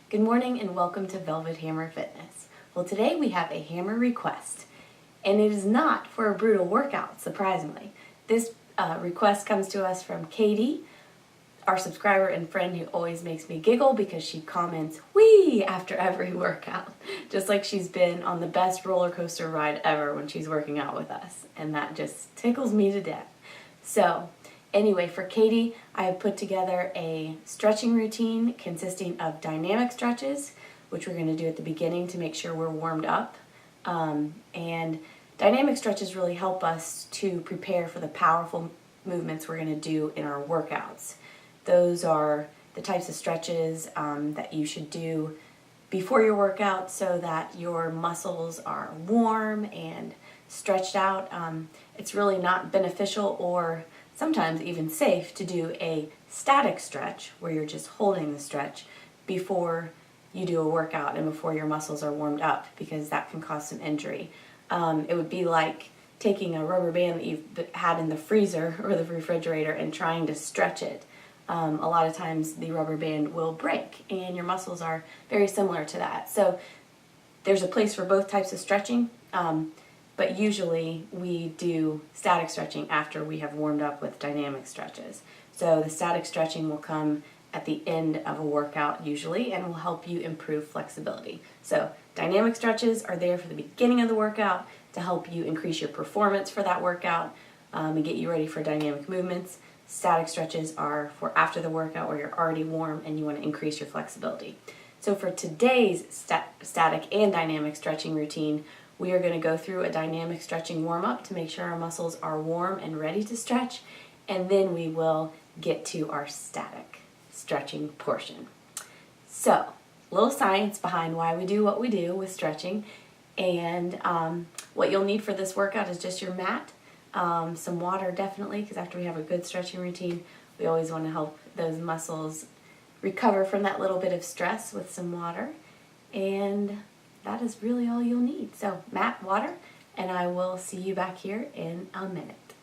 Good morning and welcome to Velvet Hammer Fitness. Well, today we have a hammer request, and it is not for a brutal workout, surprisingly. This request comes to us from Katie, our subscriber and friend who always makes me giggle because she comments "wee" after every workout, just like she's been on the best roller coaster ride ever when she's working out with us, and that just tickles me to death. So anyway, for Katie, I have put together a stretching routine consisting of dynamic stretches, which we're going to do at the beginning to make sure we're warmed up. And dynamic stretches really help us to prepare for the powerful movements we're going to do in our workouts. Those are the types of stretches that you should do before your workout so that your muscles are warm and stretched out. It's really not beneficial or sometimes even safe to do a static stretch where you're just holding the stretch before you do a workout and before your muscles are warmed up, because that can cause some injury. It would be like taking a rubber band that you've had in the freezer or the refrigerator and trying to stretch it. A lot of times the rubber band will break, and your muscles are very similar to that. So there's a place for both types of stretching. But usually we do static stretching after we have warmed up with dynamic stretches. So the static stretching will come at the end of a workout usually and will help you improve flexibility. So dynamic stretches are there for the beginning of the workout to help you increase your performance for that workout and get you ready for dynamic movements. Static stretches are for after the workout where you're already warm and you want to increase your flexibility. So for today's static and dynamic stretching routine, we are going to go through a dynamic stretching warm-up to make sure our muscles are warm and ready to stretch, and then we will get to our static stretching portion. So, a little science behind why we do what we do with stretching, and what you'll need for this workout is just your mat, some water definitely, because after we have a good stretching routine, we always want to help those muscles recover from that little bit of stress with some water, and that is really all you'll need. So mat, water, and I will see you back here in a minute.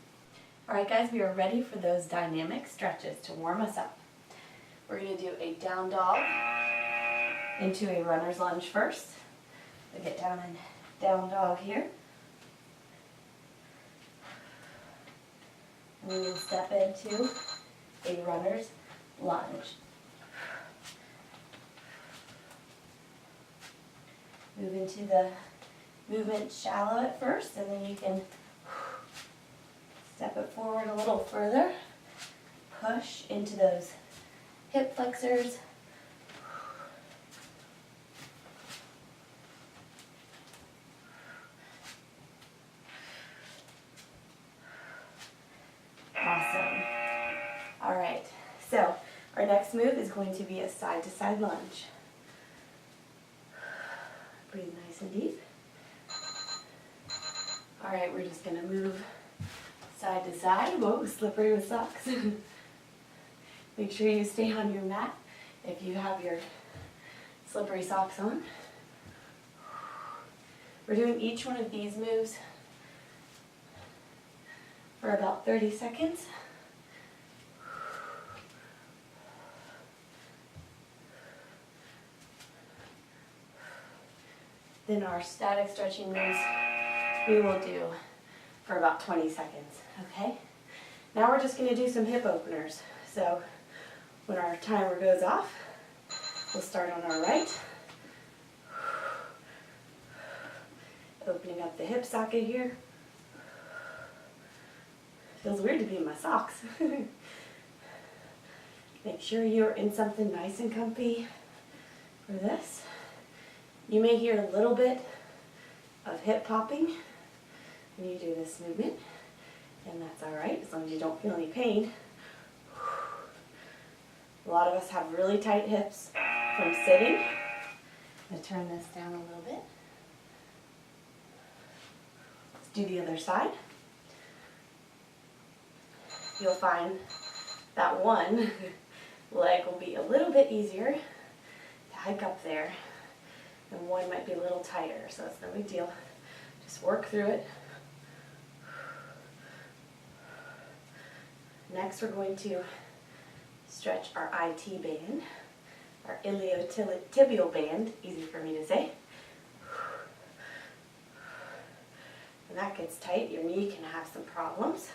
Alright guys, we are ready for those dynamic stretches to warm us up. We're going to do a down dog into a runner's lunge first. So get down in down dog here. And then we'll step into a runner's lunge. Move into the movement shallow at first, and then you can step it forward a little further. Push into those hip flexors. Awesome. All right, so our next move is going to be a side-to-side lunge. Breathe nice and deep. All right, we're just going to move side to side. Whoa, slippery with socks. Make sure you stay on your mat if you have your slippery socks on. We're doing each one of these moves for about 30 seconds. Then our static stretching moves we will do for about 20 seconds, okay? Now we're just going to do some hip openers. So when our timer goes off, we'll start on our right. Opening up the hip socket here. Feels weird to be in my socks. Make sure you're in something nice and comfy for this. You may hear a little bit of hip popping when you do this movement, and that's alright as long as you don't feel any pain. A lot of us have really tight hips from sitting. I'm going to turn this down a little bit. Let's do the other side. You'll find that one leg will be a little bit easier to hike up there, and one might be a little tighter, so it's no big deal. Just work through it. Next, we're going to stretch our IT band. our iliotibial band, easy for me to say. When that gets tight, your knee can have some problems.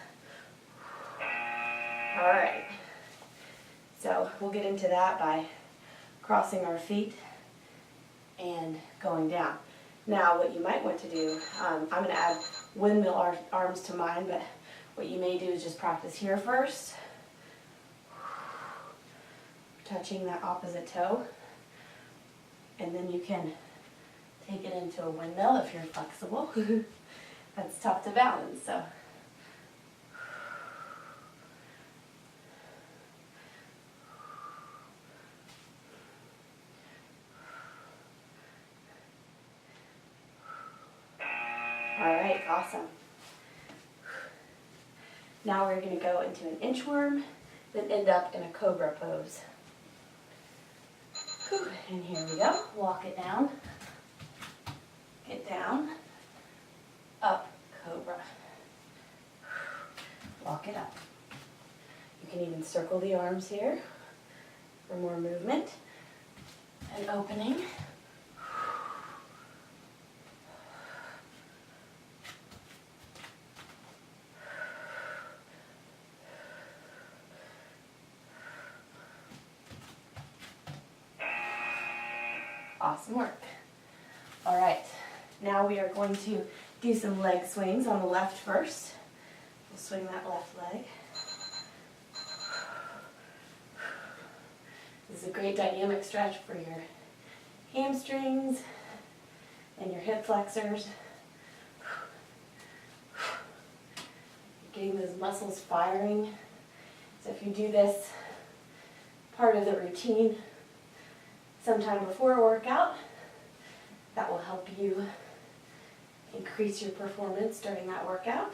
All right, so we'll get into that by crossing our feet and going down. Now, what you might want to do, I'm going to add windmill arms to mine, but what you may do is just practice here first, touching that opposite toe, and then you can take it into a windmill if you're flexible. That's tough to balance, so. All right, awesome. Now we're going to go into an inchworm, then end up in a cobra pose. And here we go. Walk it down. Get down. Up, cobra. Walk it up. You can even circle the arms here for more movement and opening. Awesome work. All right, now we are going to do some leg swings on the left first. We'll swing that left leg. This is a great dynamic stretch for your hamstrings and your hip flexors. Getting those muscles firing. So if you do this part of the routine sometime before a workout, that will help you increase your performance during that workout.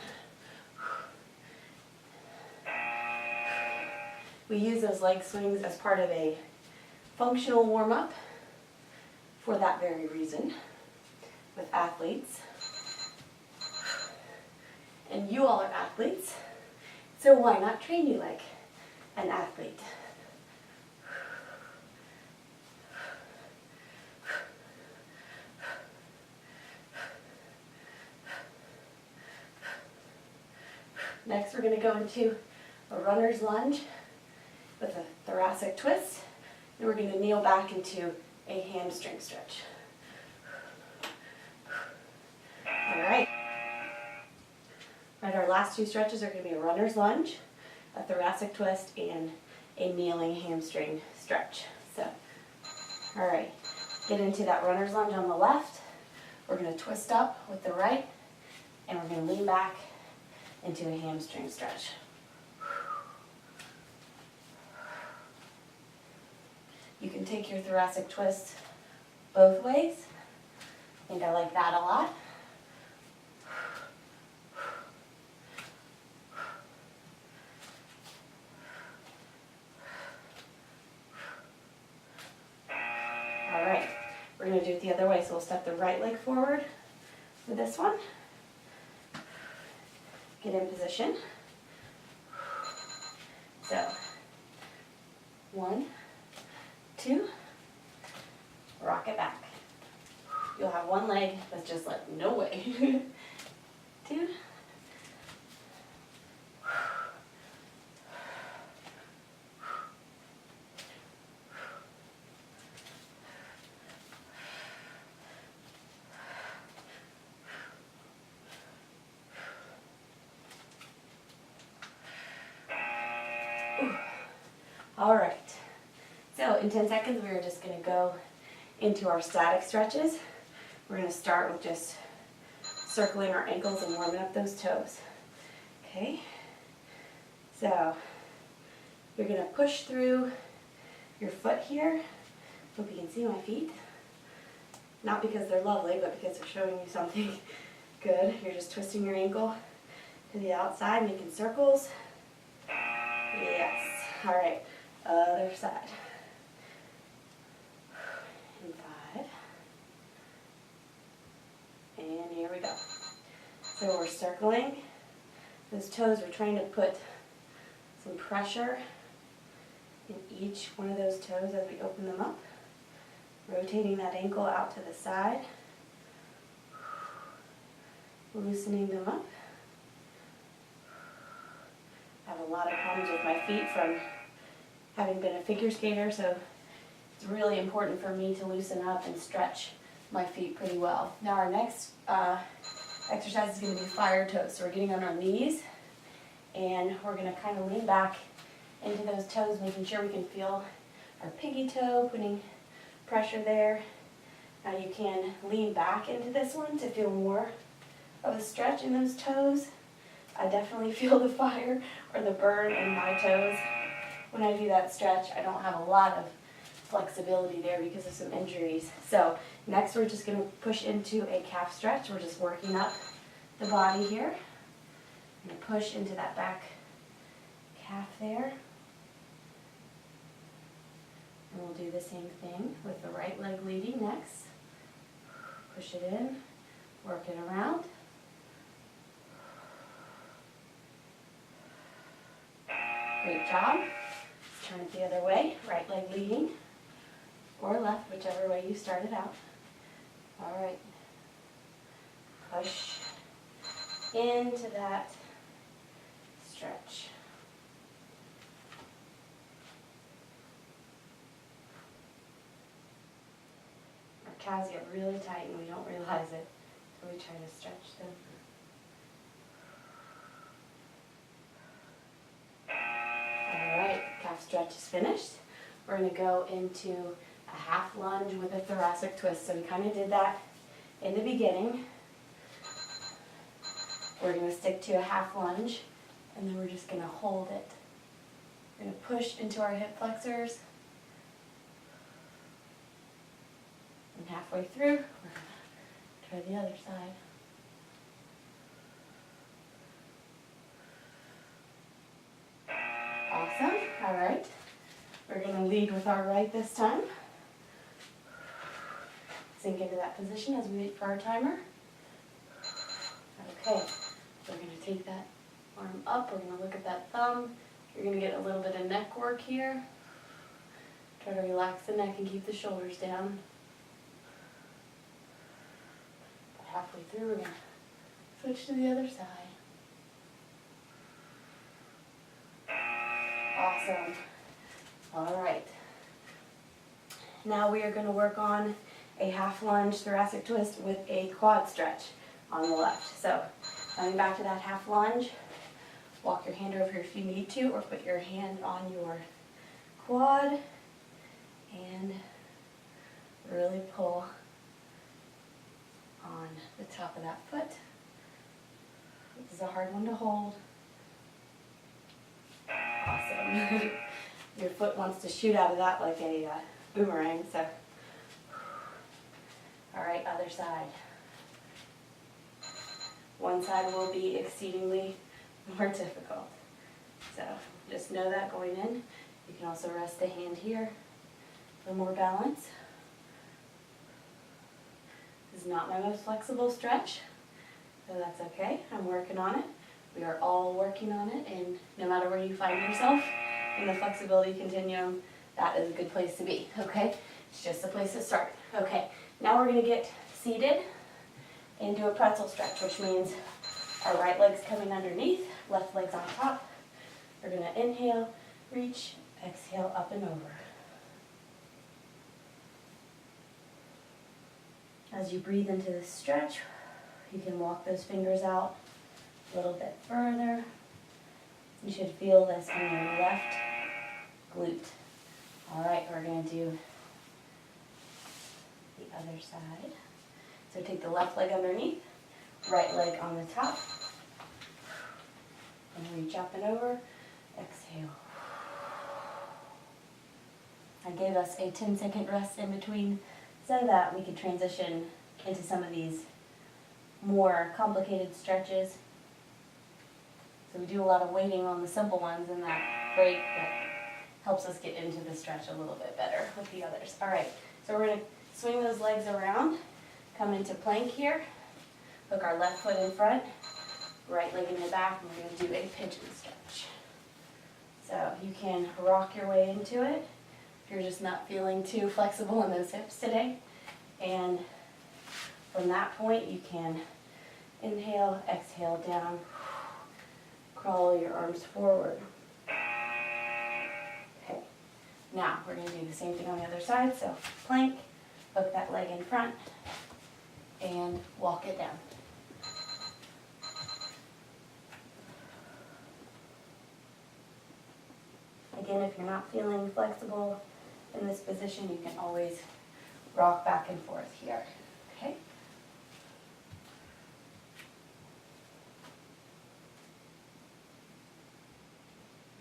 We use those leg swings as part of a functional warm-up for that very reason with athletes. And you all are athletes, so why not train you like an athlete? Next, we're going to go into a runner's lunge with a thoracic twist. Then we're going to kneel back into a hamstring stretch. All right. Our last two stretches are going to be a runner's lunge, a thoracic twist, and a kneeling hamstring stretch. So, all right. Get into that runner's lunge on the left. We're going to twist up with the right, and we're going to lean back into a hamstring stretch. You can take your thoracic twist both ways. I think I like that a lot. All right, we're going to do it the other way. So we'll step the right leg forward for this one. Get in position. So, 1, 2, rock it back. You'll have one leg that's just like, no way. 2, all right, so in 10 seconds we're just going to go into our static stretches. We're going to start with just circling our ankles and warming up those toes. Okay, so you're going to push through your foot here. Hope you can see my feet. Not because they're lovely, but because they're showing you something good. You're just twisting your ankle to the outside, making circles. Yes, all right. Other side. And 5. And here we go. So we're circling. Those toes, we're trying to put some pressure in each one of those toes as we open them up. Rotating that ankle out to the side. Loosening them up. I have a lot of problems with my feet from having been a figure skater, so it's really important for me to loosen up and stretch my feet pretty well. Now our next exercise is going to be fire toes. So we're getting on our knees and we're going to kind of lean back into those toes, making sure we can feel our piggy toe, putting pressure there. Now you can lean back into this one to feel more of a stretch in those toes. I definitely feel the fire or the burn in my toes. When I do that stretch, I don't have a lot of flexibility there because of some injuries. So next we're just going to push into a calf stretch. We're just working up the body here. I'm going to push into that back calf there. And we'll do the same thing with the right leg leading next. Push it in, work it around. Great job. Let's turn it the other way, right leg leading, or left, whichever way you started out. All right. Push into that stretch. Our calves get really tight and we don't realize it, so we try to stretch them. Calf stretch is finished. We're going to go into a half lunge with a thoracic twist. So we kind of did that in the beginning. We're going to stick to a half lunge and then we're just going to hold it. We're going to push into our hip flexors. And halfway through, we're going to try the other side. Awesome. All right. We're going to lead with our right this time. Sink into that position as we wait for our timer. Okay. We're going to take that arm up. We're going to look at that thumb. You're going to get a little bit of neck work here. Try to relax the neck and keep the shoulders down. Halfway through, we're going to switch to the other side. Awesome. All right. Now we are going to work on a half lunge thoracic twist with a quad stretch on the left. So coming back to that half lunge, walk your hand over if you need to, or put your hand on your quad and really pull on the top of that foot. This is a hard one to hold. Awesome. Your foot wants to shoot out of that like a boomerang, so. All right, other side. One side will be exceedingly more difficult. So just know that going in. You can also rest the hand here for more balance. This is not my most flexible stretch, so that's okay. I'm working on it. We are all working on it, and no matter where you find yourself in the flexibility continuum, that is a good place to be, okay? It's just a place to start. Okay, now we're going to get seated and do a pretzel stretch, which means our right leg's coming underneath, left leg's on top. We're going to inhale, reach, exhale, up and over. As you breathe into this stretch, you can walk those fingers out a little bit further. You should feel this in your left glute. All right, we're going to do the other side. So take the left leg underneath, right leg on the top, and reach up and over. Exhale. I gave us a 10-second rest in between so that we could transition into some of these more complicated stretches. So we do a lot of waiting on the simple ones in that break that helps us get into the stretch a little bit better with the others. All right, so we're going to swing those legs around, come into plank here, hook our left foot in front, right leg in the back, and we're going to do a pigeon stretch. So So you can rock your way into it if you're just not feeling too flexible in those hips today. And from that point, you can inhale, exhale down, crawl your arms forward. Okay, now we're going to do the same thing on the other side. So plank, hook that leg in front, and walk it down. Again, if you're not feeling flexible in this position, you can always rock back and forth here. Okay?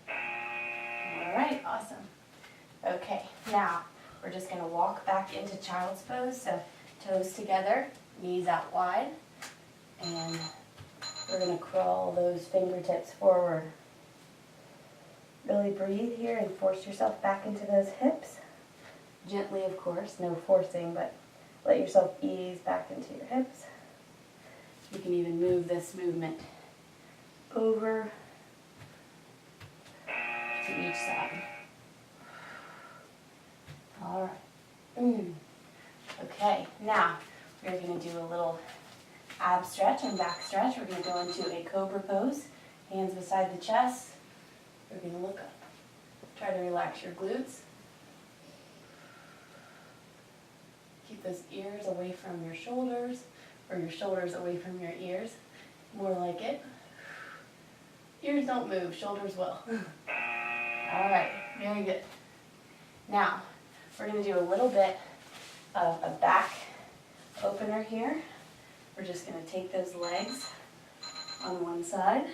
All right, awesome. Okay, now we're just going to walk back into child's pose. So toes together, knees out wide, and we're going to crawl those fingertips forward. Really breathe here and force yourself back into those hips. Gently, of course, no forcing, but let yourself ease back into your hips. You can even move this movement over to each side. All right. Okay, now we're going to do a little ab stretch and back stretch. We're going to go into a Cobra pose, hands beside the chest. We're going to look up. Try to relax your glutes. Keep those ears away from your shoulders, or your shoulders away from your ears. More like it. Ears don't move, shoulders will. All right, very good. Now, we're going to do a little bit of a back opener here. We're just going to take those legs on one side.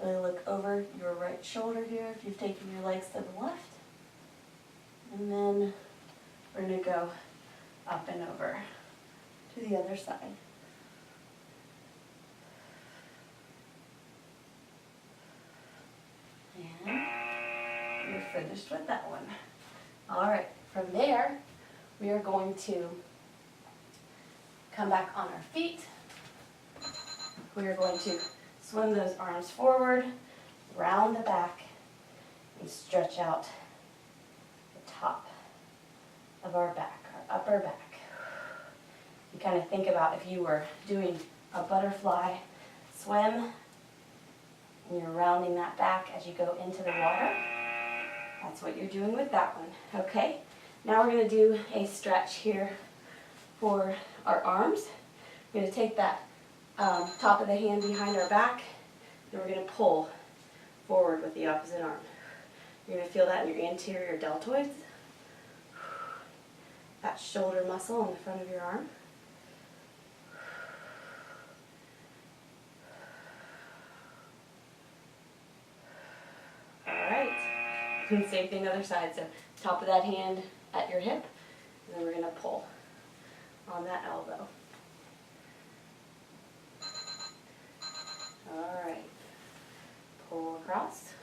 Really look over your right shoulder here if you've taken your legs to the left. And then we're going to go up and over to the other side. And you're finished with that one. All right, from there, we are going to come back on our feet. We are going to swing those arms forward, round the back, and stretch out the top of our back, our upper back. You kind of think about if you were doing a butterfly swim, and you're rounding that back as you go into the water. That's what you're doing with that one. Okay, now we're going to do a stretch here for our arms. We're going to take that top of the hand behind our back, and we're going to pull forward with the opposite arm. You're going to feel that in your anterior deltoids, that shoulder muscle on the front of your arm. All right, and same thing other side. So top of that hand at your hip, and then we're going to pull on that elbow. All right, pull across.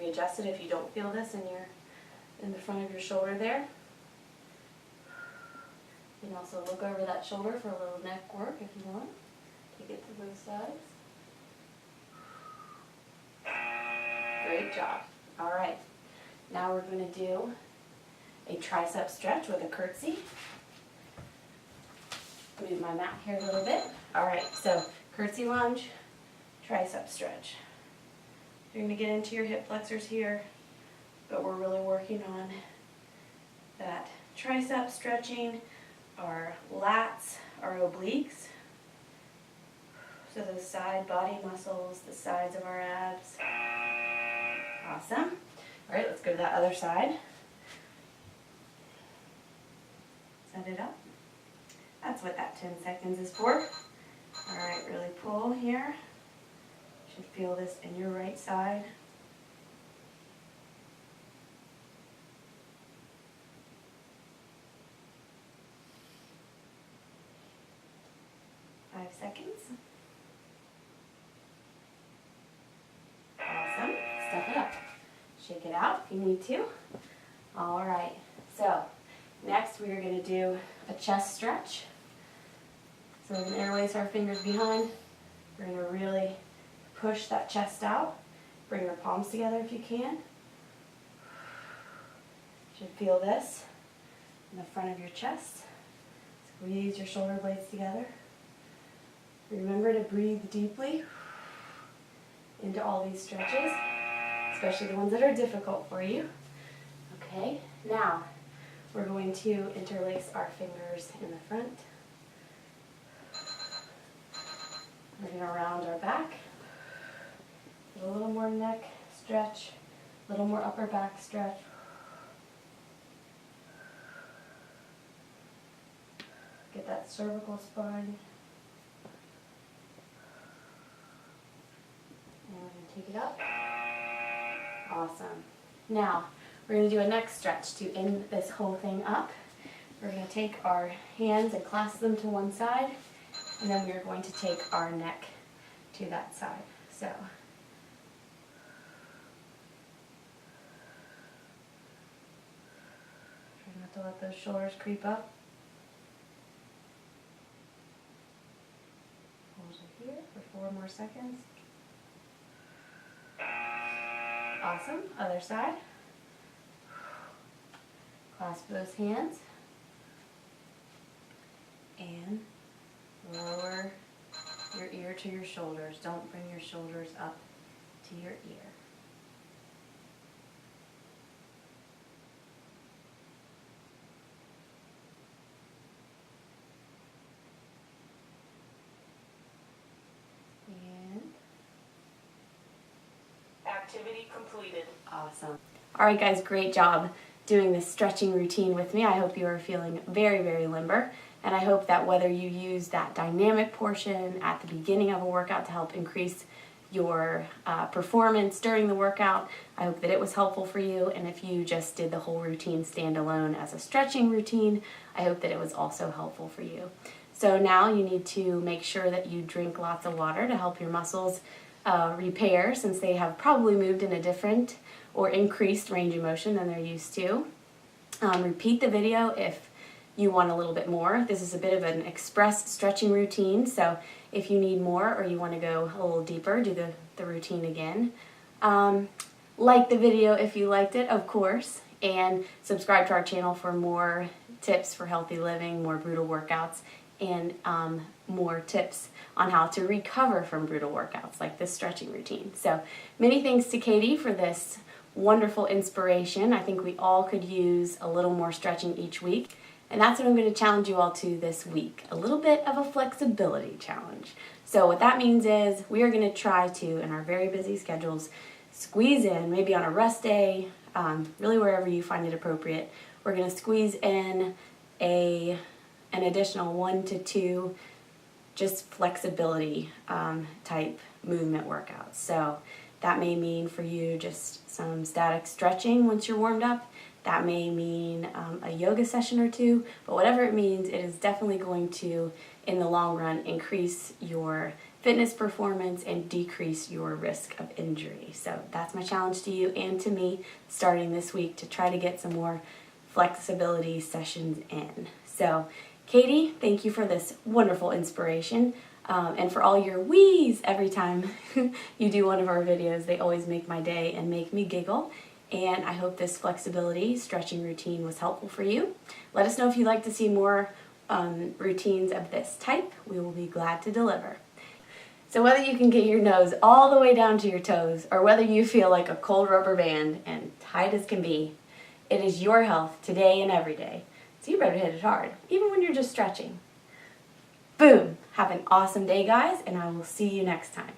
Readjust it if you don't feel this in the front of your shoulder there. You can also look over that shoulder for a little neck work if you want. Take it to both sides. Great job. All right, now we're going to do a tricep stretch with a curtsy. Move my mat here a little bit. All right, so curtsy lunge, tricep stretch. You're going to get into your hip flexors here, but we're really working on that tricep stretching, our lats, our obliques. So those side body muscles, the sides of our abs. Awesome. All right, let's go to that other side. Set it up. That's what that 10 seconds is for. All right, really pull here. You should feel this in your right side. Five seconds. Awesome. Step it up. Shake it out if you need to. All right, so next we are going to do a chest stretch. So we're going to interlace our fingers behind. We're going to really push that chest out. Bring your palms together if you can. You should feel this in the front of your chest. Squeeze your shoulder blades together. Remember to breathe deeply into all these stretches, especially the ones that are difficult for you. Okay, now we're going to interlace our fingers in the front. We're going to round our back. Get a little more neck stretch, a little more upper back stretch. Get that cervical spine. And we're going to take it up. Awesome. Now, we're going to do a neck stretch to end this whole thing up. We're going to take our hands and clasp them to one side, and then we're going to take our neck to that side. So, try not to let those shoulders creep up. Hold it here for 4 more seconds. Awesome. Other side. Clasp those hands and lower your ear to your shoulders. Don't bring your shoulders up to your ear. And activity completed. Awesome. All right, guys, great job doing this stretching routine with me. I hope you are feeling very, very limber, and I hope that whether you use that dynamic portion at the beginning of a workout to help increase your performance during the workout, I hope that it was helpful for you, and if you just did the whole routine standalone as a stretching routine, I hope that it was also helpful for you. So now you need to make sure that you drink lots of water to help your muscles repair, since they have probably moved in a different or increased range of motion than they're used to. Repeat the video if you want a little bit more. This is a bit of an express stretching routine, so if you need more or you want to go a little deeper, do the routine again. Like the video if you liked it, of course, and subscribe to our channel for more tips for healthy living, more brutal workouts, and more tips on how to recover from brutal workouts like this stretching routine. So many thanks to Katie for this wonderful inspiration. I think we all could use a little more stretching each week, and that's what I'm going to challenge you all to this week, a little bit of a flexibility challenge. So what that means is we are going to try to, in our very busy schedules, squeeze in, maybe on a rest day, really wherever you find it appropriate, we're going to squeeze in an additional 1 to 2 just flexibility type movement workouts. So that may mean for you just some static stretching once you're warmed up. That may mean a yoga session or 2, but whatever it means, it is definitely going to, in the long run, increase your fitness performance and decrease your risk of injury. So that's my challenge to you and to me starting this week, to try to get some more flexibility sessions in. So Katie, thank you for this wonderful inspiration, and for all your wheeze every time you do one of our videos. They always make my day and make me giggle, and I hope this flexibility stretching routine was helpful for you. Let us know if you'd like to see more routines of this type. We will be glad to deliver. So whether you can get your nose all the way down to your toes, or whether you feel like a cold rubber band and tight as can be, it is your health today and every day. So you better hit it hard, even when you're just stretching. Boom! Have an awesome day, guys, and I will see you next time.